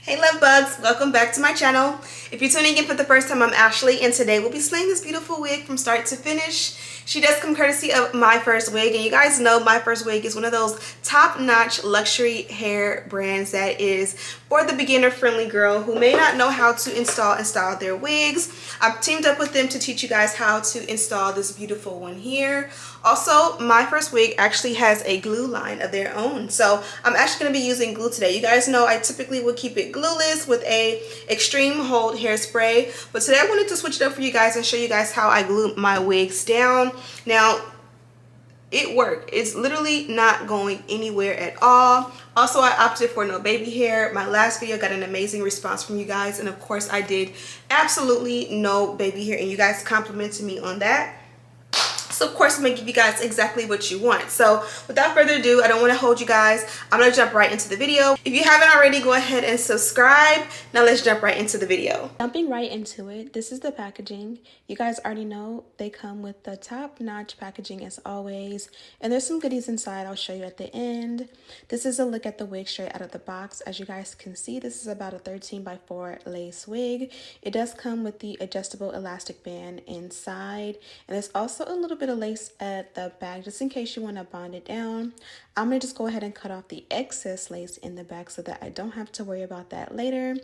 Hey love bugs, welcome back to my channel. If you're tuning in for the first time, I'm Ashley, and today we'll be slaying this beautiful wig from start to finish. She does come courtesy of MyFirstWig, and you guys know MyFirstWig is one of those top-notch luxury hair brands that is for the beginner-friendly girl who may not know how to install and style their wigs. I've teamed up with them to teach you guys how to install this beautiful one here. Also, MyFirstWig actually has a glue line of their own, so I'm actually going to be using glue today. You guys know I typically would keep it glueless with a extreme hold hairspray, but today I wanted to switch it up for you guys and show you guys how I glue my wigs down. Now, it worked. It's literally not going anywhere at all. Also, I opted for no baby hair. My last video got an amazing response from you guys, and of course I did absolutely no baby hair, and you guys complimented me on that. So of course I'm gonna give you guys exactly what you want. So without further ado, I don't want to hold you guys. I'm gonna jump right into the video. If you haven't already, go ahead and subscribe. Now let's jump right into the video. Jumping right into it, this is the packaging. You guys already know they come with the top-notch packaging as always, and there's some goodies inside I'll show you at the end. This is a look at the wig straight out of the box. As you guys can see, this is about a 13x4 lace wig. It does come with the adjustable elastic band inside, and there's also a little bit of lace at the back just in case you want to bond it down. I'm going to just go ahead and cut off the excess lace in the back so that I don't have to worry about that later.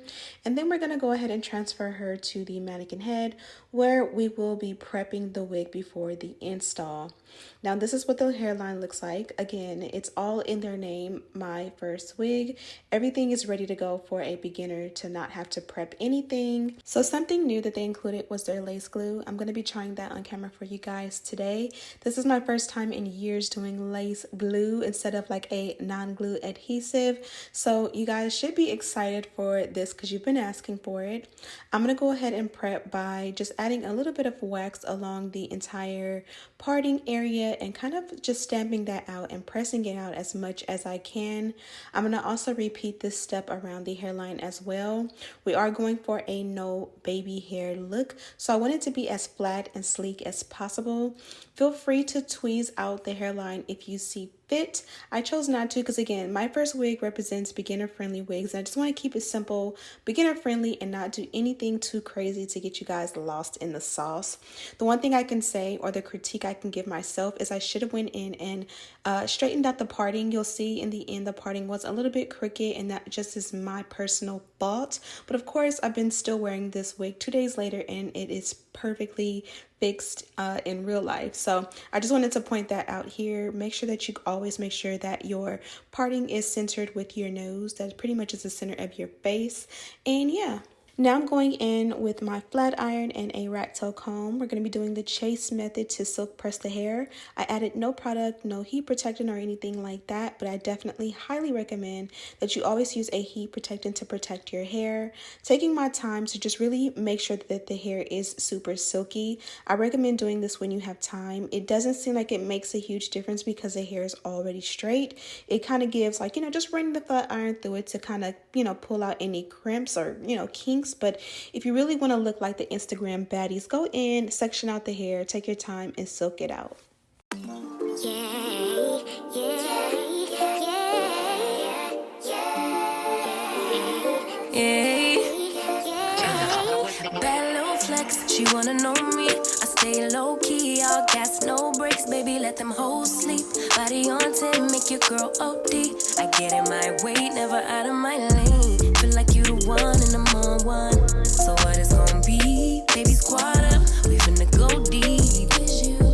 And then we're going to go ahead and transfer her to the mannequin head where we will be prepping the wig before the install. Now this is what the hairline looks like. Again, it's all in their name, MyFirstWig. Everything is ready to go for a beginner to not have to prep anything. So something new that they included was their lace glue. I'm going to be trying that on camera for you guys today. This is my first time in years doing lace glue instead of like a non-glue adhesive. So you guys should be excited for this because you've been asking for it. I'm going to go ahead and prep by just adding a little bit of wax along the entire parting area and kind of just stamping that out and pressing it out as much as I can. I'm going to also repeat this step around the hairline as well. We are going for a no baby hair look, so I want it to be as flat and sleek as possible. Feel free to tweeze out the hairline if you see fit. I chose not to because again, MyFirstWig represents beginner friendly wigs, and I just want to keep it simple, beginner friendly, and not do anything too crazy to get you guys lost in the sauce. The one thing I can say, or the critique I can give myself, is I should have went in and straightened out the parting. You'll see in the end the parting was a little bit crooked, and that just is my personal fault. But of course, I've been still wearing this wig 2 days later and it is perfectly fixed in real life. So I just wanted to point that out here. Make sure that you always make sure that your parting is centered with your nose. That pretty much is the center of your face. And yeah. Now I'm going in with my flat iron and a rat tail comb. We're going to be doing the chase method to silk press the hair. I added no product, no heat protectant or anything like that, but I definitely highly recommend that you always use a heat protectant to protect your hair. Taking my time to just really make sure that the hair is super silky. I recommend doing this when you have time. It doesn't seem like it makes a huge difference because the hair is already straight. It kind of gives like, just running the flat iron through it to kind of, pull out any crimps or, kinks. But if you really want to look like the Instagram baddies, go in, section out the hair, take your time, and silk it out. Bad little flex, she wanna know me. I stay low key, all gas, no brakes, baby, let them hoes sleep. Body on 10, make your girl OD. I get in my way, never out of my lane. Feel like you the one and I'm on one. So what it's gonna be? Baby, squad up, we finna go deep.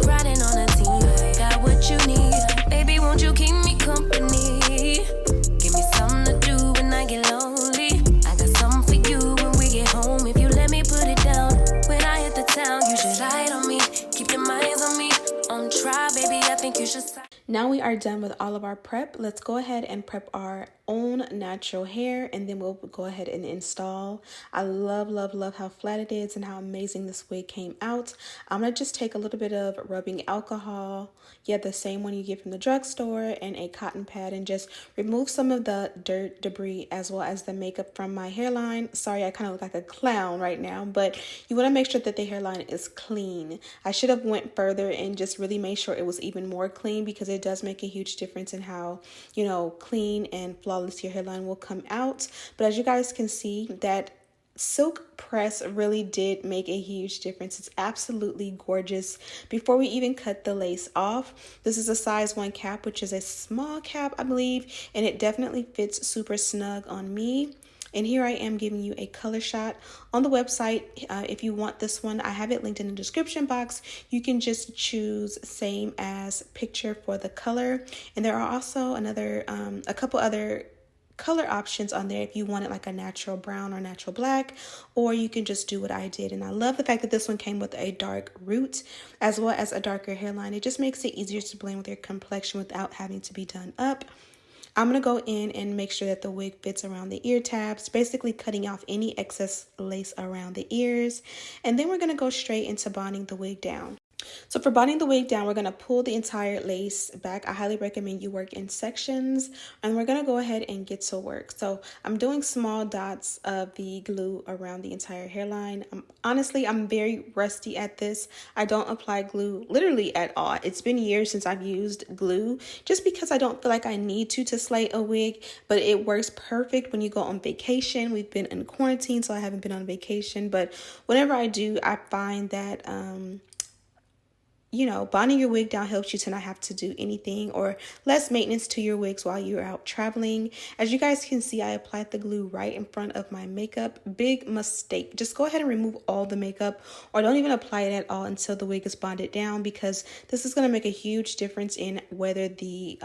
Riding on a team, got what you need. Baby, won't you keep me company? Give me something to do when I get lonely. I got something for you when we get home. If you let me put it down, when I hit the town, you should slide on me. Keep your minds on me. On try, baby, I think you should slide. Now we are done with all of our prep. Let's go ahead and prep our own natural hair, and then we'll go ahead and install. I love how flat it is and how amazing this wig came out. I'm gonna just take a little bit of rubbing alcohol, the same one you get from the drugstore, and a cotton pad, and just remove some of the dirt, debris, as well as the makeup from my hairline. Sorry, I kind of look like a clown right now, but you want to make sure that the hairline is clean. I should have went further and just really made sure it was even more clean because it does does make a huge difference in how, you know, clean and flawless your hairline will come out. But as you guys can see, that silk press really did make a huge difference. It's absolutely gorgeous. Before we even cut the lace off, this is a size 1 cap, which is a small cap, I believe, and it definitely fits super snug on me. And here I am giving you a color shot on the website. If you want this one, I have it linked in the description box. You can just choose same as picture for the color. And there are also a couple other color options on there if you want it like a natural brown or natural black, or you can just do what I did. And I love the fact that this one came with a dark root as well as a darker hairline. It just makes it easier to blend with your complexion without having to be done up. I'm going to go in and make sure that the wig fits around the ear tabs, basically cutting off any excess lace around the ears. And then we're going to go straight into bonding the wig down. So for bonding the wig down, we're going to pull the entire lace back. I highly recommend you work in sections, and we're going to go ahead and get to work. So I'm doing small dots of the glue around the entire hairline. Honestly, I'm very rusty at this. I don't apply glue literally at all. It's been years since I've used glue just because I don't feel like I need to slay a wig, but it works perfect when you go on vacation. We've been in quarantine, so I haven't been on vacation, but whenever I do, I find that you know, bonding your wig down helps you to not have to do anything or less maintenance to your wigs while you're out traveling. As you guys can see, I applied the glue right in front of my makeup. Big mistake. Just go ahead and remove all the makeup, or don't even apply it at all until the wig is bonded down, because this is going to make a huge difference in whether the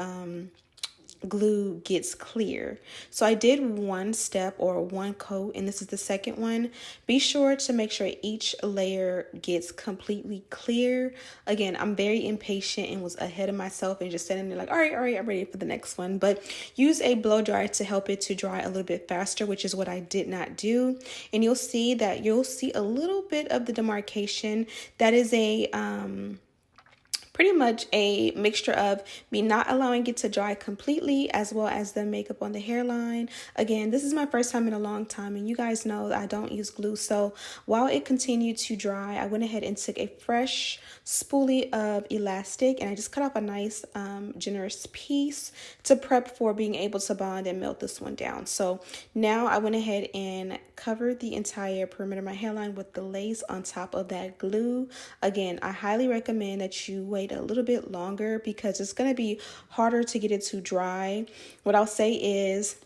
glue gets clear. So I did one step or one coat, and this is the second one. Be sure to make sure each layer gets completely clear. Again, I'm very impatient and was ahead of myself and just sitting there like, all right, I'm ready for the next one. But use a blow dryer to help it to dry a little bit faster, which is what I did not do. And you'll see a little bit of the demarcation. That is pretty much a mixture of me not allowing it to dry completely as well as the makeup on the hairline. Again, this is my first time in a long time, and you guys know that I don't use glue. So while it continued to dry, I went ahead and took a fresh spoolie of elastic, and I just cut off a nice generous piece to prep for being able to bond and melt this one down. So now I went ahead and covered the entire perimeter of my hairline with the lace on top of that glue. Again, I highly recommend that you wait a little bit longer because it's going to be harder to get it to dry. What I'll say is,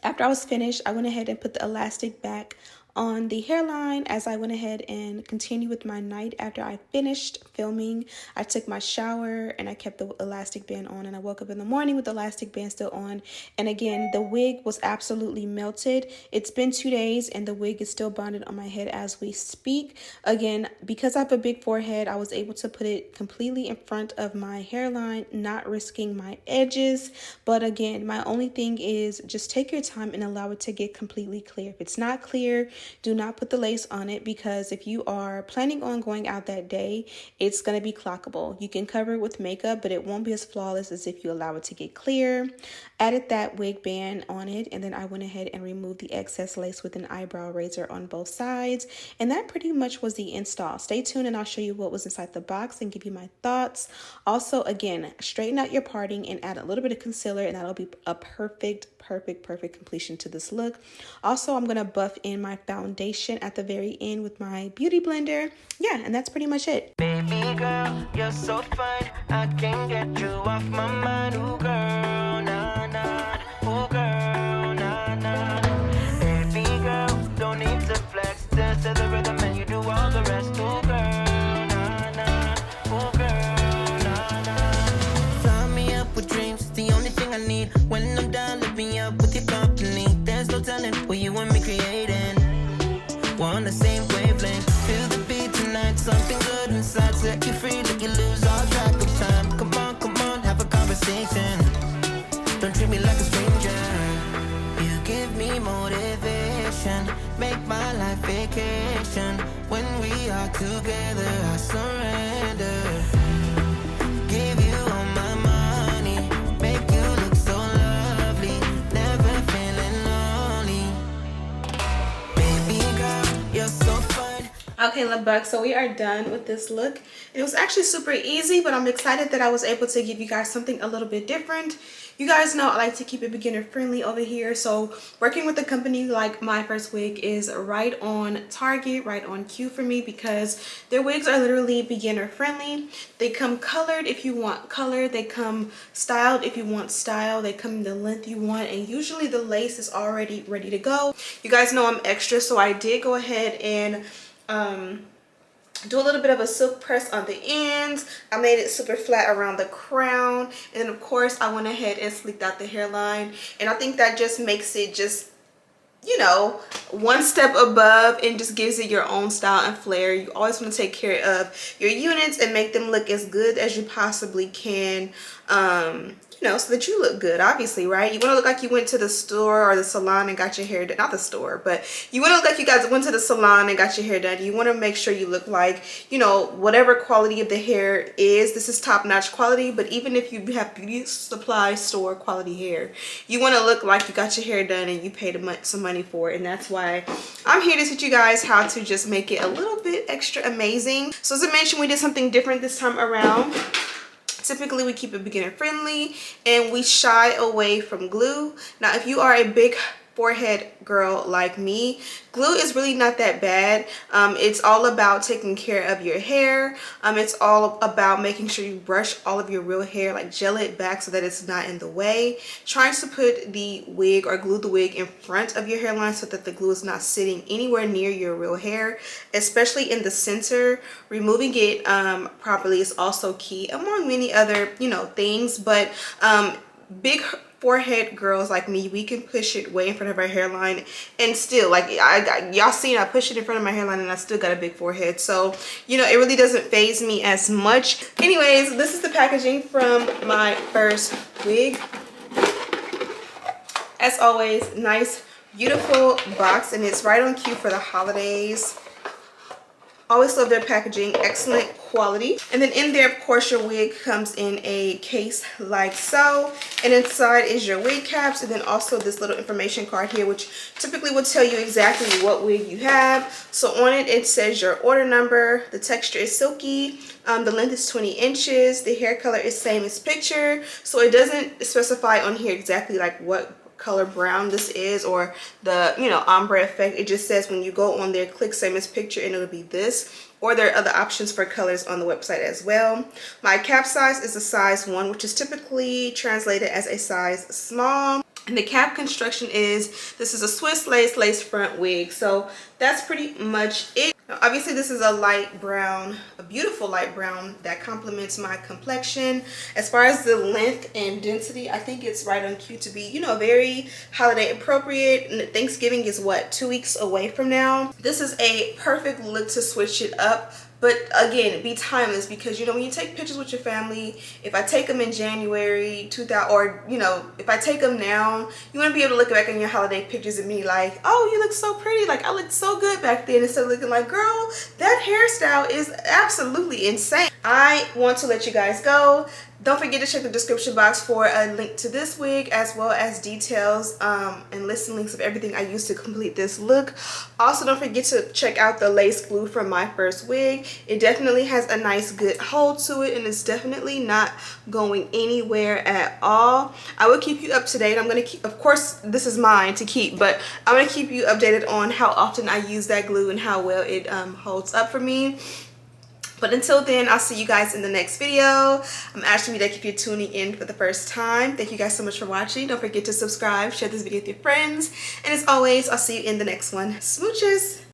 after I was finished, I went ahead and put the elastic back on the hairline as I went ahead and continued with my night. After I finished filming, I took my shower and I kept the elastic band on, and I woke up in the morning with the elastic band still on. And again, the wig was absolutely melted. It's been 2 days and the wig is still bonded on my head as we speak. Again, because I have a big forehead, I was able to put it completely in front of my hairline, not risking my edges. But again, my only thing is just take your time and allow it to get completely clear. If it's not clear, do not put the lace on it, because if you are planning on going out that day, it's going to be clockable. You can cover it with makeup, but it won't be as flawless as if you allow it to get clear. Added that wig band on it, and then I went ahead and removed the excess lace with an eyebrow razor on both sides. And that pretty much was the install. Stay tuned and I'll show you what was inside the box and give you my thoughts. Also, again, straighten out your parting and add a little bit of concealer, and that'll be a perfect completion to this look. Also, I'm going to buff in my foundation at the very end with my beauty blender. Yeah, and that's pretty much it. Baby girl, you're so fine. I can't get you off my mind. Ooh, girl, nah, nah. Ooh, girl, nah, nah. Baby girl, don't need to flex. Dance to the rhythm and you do all the rest. Ooh, girl, nah, nah. Ooh, girl, nah, nah. Fly me up with dreams, it's the only thing I need. When I'm down, lift me up with your company. There's no telling what you and me creating. We're on the same wavelength. Feel the beat tonight, something good inside. Set you free, let you lose all track of time. Come on, have a conversation. Don't treat me like a stranger. You give me motivation, make my life vacation. When we are together, I surrender. Give you all my money, make you look so lovely. Never feeling lonely. Baby girl, you're so fine. Okay, love bug, so we are done with this look. It was actually super easy, but I'm excited that I was able to give you guys something a little bit different. You guys know I like to keep it beginner friendly over here, so working with a company like MyFirstWig is right on target, right on cue for me, because their wigs are literally beginner friendly. They come colored if you want color, they come styled if you want style, they come in the length you want, and usually the lace is already ready to go. You guys know I'm extra, so I did go ahead and do a little bit of a silk press on the ends. I made it super flat around the crown, and then of course I went ahead and sleeked out the hairline, and I think that just makes it just, you know, one step above and just gives it your own style and flair. You always want to take care of your units and make them look as good as you possibly can, you know, so that you look good, obviously, right? You want to look like you went to the store or the salon and got your hair done. Not the store, but you want to look like you guys went to the salon and got your hair done. You want to make sure you look like, you know, whatever quality of the hair is. This is top-notch quality, but even if you have beauty supply store quality hair, you want to look like you got your hair done and you paid some money for it. And that's why I'm here to teach you guys how to just make it a little bit extra amazing. So as I mentioned, we did something different this time around. Typically we keep it beginner friendly and we shy away from glue. Now if you are a big forehead girl like me, glue is really not that bad. It's all about taking care of your hair. It's all about making sure you brush all of your real hair, like gel it back so that it's not in the way. Trying to put the wig or glue the wig in front of your hairline so that the glue is not sitting anywhere near your real hair, especially in the center. Removing it properly is also key, among many other, you know, things. But big forehead girls like me, we can push it way in front of our hairline and still, like, y'all seen I push it in front of my hairline and I still got a big forehead, so you know it really doesn't faze me as much. Anyways, this is the packaging from my first wig. As always, nice beautiful box, and it's right on cue for the holidays. Always love their packaging, excellent quality. And then in there, of course, your wig comes in a case like so, and inside is your wig caps, and then also this little information card here, which typically will tell you exactly what wig you have. So on it, it says your order number, the texture is silky, the length is 20 inches, the hair color is same as picture, so it doesn't specify on here exactly like what color brown this is or the, you know, ombre effect. It just says when you go on there, click same as picture, and it'll be this, or there are other options for colors on the website as well. My cap size is a size 1, which is typically translated as a size small. And the cap construction is, this is a Swiss lace front wig, so that's pretty much it. Now, obviously this is a light brown, a beautiful light brown that complements my complexion. As far as the length and density, I think it's right on cue to be, you know, very holiday appropriate. And Thanksgiving is what, 2 weeks away from now. This is a perfect look to switch it up. But again, be timeless, because you know when you take pictures with your family, if I take them in January 2000, or you know, if I take them now, you want to be able to look back in your holiday pictures and be like, oh, you look so pretty, like I looked so good back then, instead of looking like, girl, that hairstyle is absolutely insane. I want to let you guys go. Don't forget to check the description box for a link to this wig, as well as details and listing links of everything I used to complete this look. Also, don't forget to check out the lace glue from My First Wig. It definitely has a nice good hold to it, and it's definitely not going anywhere at all. I will keep you up to date. I'm going to keep, of course, this is mine to keep, but I'm going to keep you updated on how often I use that glue and how well it holds up for me. But until then, I'll see you guys in the next video. I'm Ashley Bedeck if you're tuning in for the first time. Thank you guys so much for watching. Don't forget to subscribe, share this video with your friends. And as always, I'll see you in the next one. Smooches!